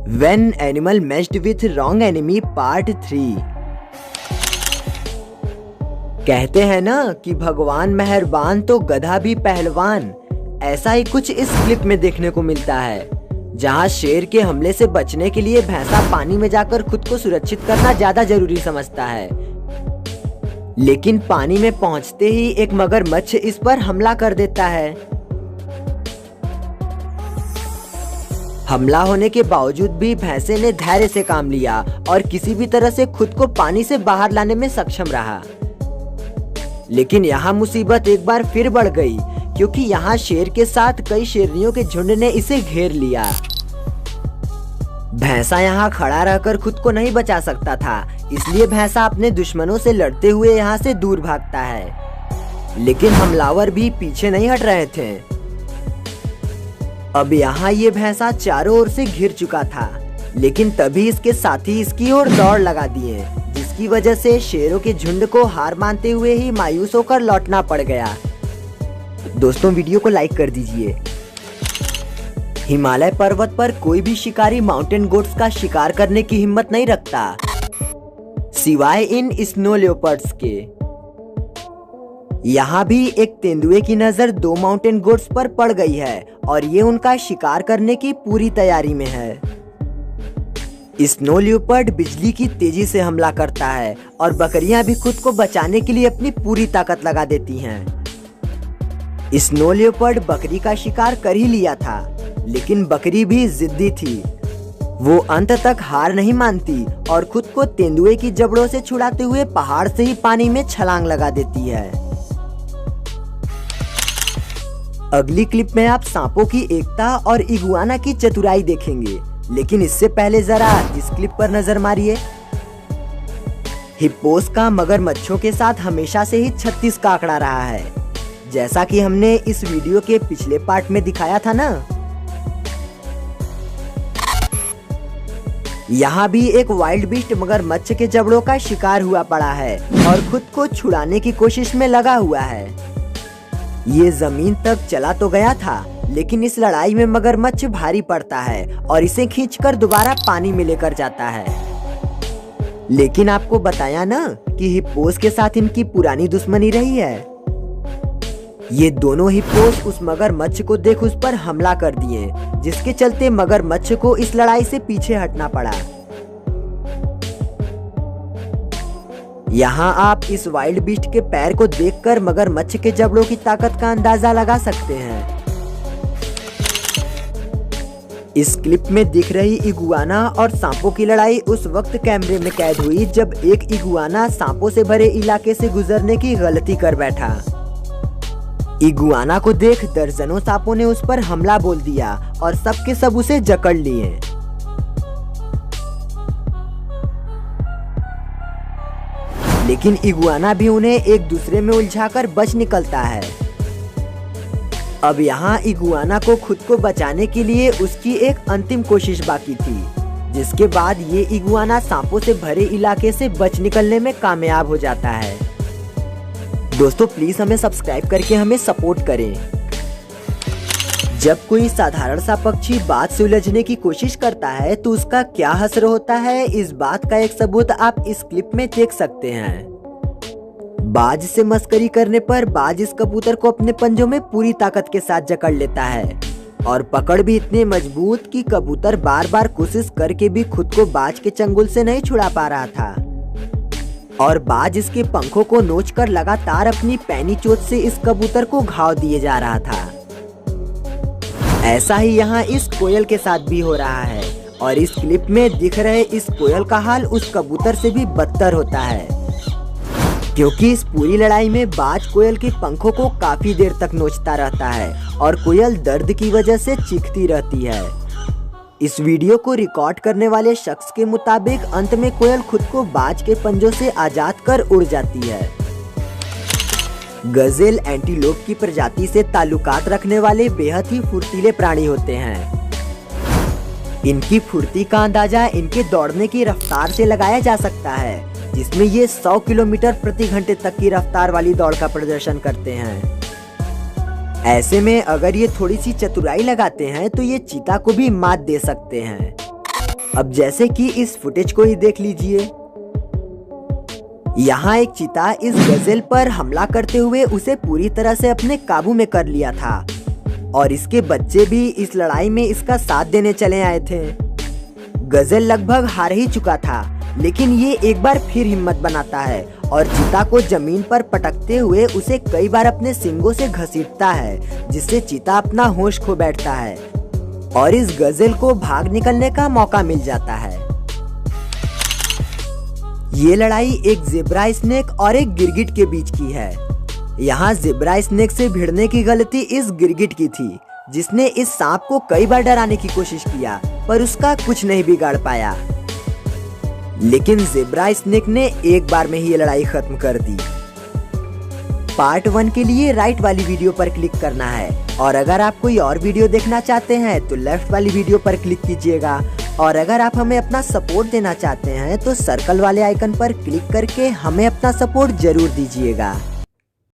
When Animal Meshed with Wrong Enemy Part 3। कहते हैं ना कि भगवान मेहरबान तो गधा भी पहलवान। ऐसा ही कुछ इस क्लिप में देखने को मिलता है, जहां शेर के हमले से बचने के लिए भैंसा पानी में जाकर खुद को सुरक्षित करना ज्यादा जरूरी समझता है, लेकिन पानी में पहुंचते ही एक मगरमच्छ इस पर हमला कर देता है। हमला होने के बावजूद भी भैंसे ने धैर्य से काम लिया और किसी भी तरह से खुद को पानी से बाहर लाने में सक्षम रहा। लेकिन यहाँ मुसीबत एक बार फिर बढ़ गई, क्योंकि यहाँ शेर के साथ कई शेरनियों के झुंड ने इसे घेर लिया। भैंसा यहाँ खड़ा रहकर खुद को नहीं बचा सकता था, इसलिए भैंसा अपने दुश्मनों से लड़ते हुए यहाँ से दूर भागता है। लेकिन हमलावर भी पीछे नहीं हट रहे थे। अब यहाँ ये भैंसा चारों ओर से घिर चुका था, लेकिन तभी इसके साथी इसकी ओर दौड़ लगा दिए, जिसकी वजह से शेरों के झुंड को हार मानते हुए ही मायूस होकर लौटना पड़ गया। दोस्तों, वीडियो को लाइक कर दीजिए। हिमालय पर्वत पर कोई भी शिकारी माउंटेन गोट्स का शिकार करने की हिम्मत नहीं रखता, सिवाय इन स्नो लेपर्ड्स के। यहाँ भी एक तेंदुए की नजर दो माउंटेन गोट्स पर पड़ गई है और ये उनका शिकार करने की पूरी तैयारी में है। स्नो लियोपर्ड बिजली की तेजी से हमला करता है और बकरियां भी खुद को बचाने के लिए अपनी पूरी ताकत लगा देती हैं। स्नो लियोपर्ड बकरी का शिकार कर ही लिया था, लेकिन बकरी भी जिद्दी थी। वो अंत तक हार नहीं मानती और खुद को तेंदुए की जबड़ों से छुड़ाते हुए पहाड़ से ही पानी में छलांग लगा देती है। अगली क्लिप में आप सांपों की एकता और इगुआना की चतुराई देखेंगे, लेकिन इससे पहले जरा इस क्लिप पर नजर मारिए। हिप्पोस का मगरमच्छों के साथ हमेशा से ही 36 का आंकड़ा रहा है, जैसा कि हमने इस वीडियो के पिछले पार्ट में दिखाया था ना। यहाँ भी एक वाइल्ड बीस्ट मगरमच्छ के जबड़ों का शिकार हुआ पड़ा है और खुद को छुड़ाने की कोशिश में लगा हुआ है। ये जमीन तक चला तो गया था, लेकिन इस लड़ाई में मगरमच्छ भारी पड़ता है और इसे खींचकर दोबारा पानी में लेकर जाता है। लेकिन आपको बताया ना कि हिप्पोस के साथ इनकी पुरानी दुश्मनी रही है। ये दोनों हिप्पोस उस मगरमच्छ को देख उस पर हमला कर दिए, जिसके चलते मगरमच्छ को इस लड़ाई से पीछे हटना पड़ा। यहाँ आप इस वाइल्ड बीस्ट के पैर को देखकर मगरमच्छ के जबड़ों की ताकत का अंदाजा लगा सकते हैं। इस क्लिप में दिख रही इगुआना और सांपों की लड़ाई उस वक्त कैमरे में कैद हुई जब एक इगुआना सांपों से भरे इलाके से गुजरने की गलती कर बैठा। इगुआना को देख दर्जनों सांपों ने उस पर हमला बोल दिया और सब के सब उसे जकड़ लिए। लेकिन इगुआना भी उन्हें एक दूसरे में उलझाकर बच निकलता है। अब यहाँ इगुआना को खुद को बचाने के लिए उसकी एक अंतिम कोशिश बाकी थी, जिसके बाद ये इगुआना सांपों से भरे इलाके से बच निकलने में कामयाब हो जाता है। दोस्तों, प्लीज हमें सब्सक्राइब करके हमें सपोर्ट करें। जब कोई साधारण सा पक्षी बात से उलझने की कोशिश करता है तो उसका क्या असर होता है, इस बात का एक सबूत आप इस क्लिप में देख सकते हैं। बाज से मस्करी करने पर बाज इस कबूतर को अपने पंजों में पूरी ताकत के साथ जकड़ लेता है और पकड़ भी इतनी मजबूत कि कबूतर बार बार कोशिश करके भी खुद को बाज के चंगुल से नहीं छुड़ा पा रहा था और बाज इसके पंखों को नोचकर लगातार अपनी पैनी चोंच से इस कबूतर को घाव दिए जा रहा था। ऐसा ही यहाँ इस कोयल के साथ भी हो रहा है और इस क्लिप में दिख रहे इस कोयल का हाल उस कबूतर से भी बदतर होता है, क्योंकि इस पूरी लड़ाई में बाज कोयल के पंखों को काफी देर तक नोचता रहता है और कोयल दर्द की वजह से चीखती रहती है। इस वीडियो को रिकॉर्ड करने वाले शख्स के मुताबिक अंत में कोयल खुद को बाज के पंजों से आजाद कर उड़ जाती है। गजेल एंटीलोप की प्रजाति से ताल्लुकात रखने वाले बेहद ही फुर्तीले प्राणी होते हैं। इनकी फुर्ती का अंदाजा इनके दौड़ने की रफ्तार से लगाया जा सकता है, जिसमें ये 100 किलोमीटर प्रति घंटे तक की रफ्तार वाली दौड़ का प्रदर्शन करते हैं। ऐसे में अगर ये थोड़ी सी चतुराई लगाते हैं तो ये चीता को भी मात दे सकते हैं। अब जैसे कि इस फुटेज को ही देख लीजिए। यहाँ एक चीता इस गजेल पर हमला करते हुए उसे पूरी तरह से अपने काबू में कर लिया था और इसके बच्चे भी इस लड़ाई में इसका साथ देने चले आए थे। गजेल लगभग हार ही चुका था, लेकिन ये एक बार फिर हिम्मत बनाता है और चीता को जमीन पर पटकते हुए उसे कई बार अपने सींगों से घसीटता है, जिससे चीता अपना होश खो बैठता है और इस गजेल को भाग निकलने का मौका मिल जाता है। ये लड़ाई एक ज़ेब्रा स्नेक और एक गिरगिट के बीच की है। यहाँ ज़ेब्रा स्नेक से भिड़ने की गलती इस गिरगिट की थी, जिसने इस सांप को कई बार डराने की कोशिश किया पर उसका कुछ नहीं बिगाड़ पाया। लेकिन ज़ेब्रा स्नेक ने एक बार में ही ये लड़ाई खत्म कर दी। पार्ट 1 के लिए राइट वाली वीडियो पर क्लिक करना है और अगर आप कोई और वीडियो देखना चाहते हैं तो लेफ्ट वाली वीडियो पर क्लिक कीजिएगा। और अगर आप हमें अपना सपोर्ट देना चाहते हैं तो सर्कल वाले आइकन पर क्लिक करके हमें अपना सपोर्ट जरूर दीजिएगा।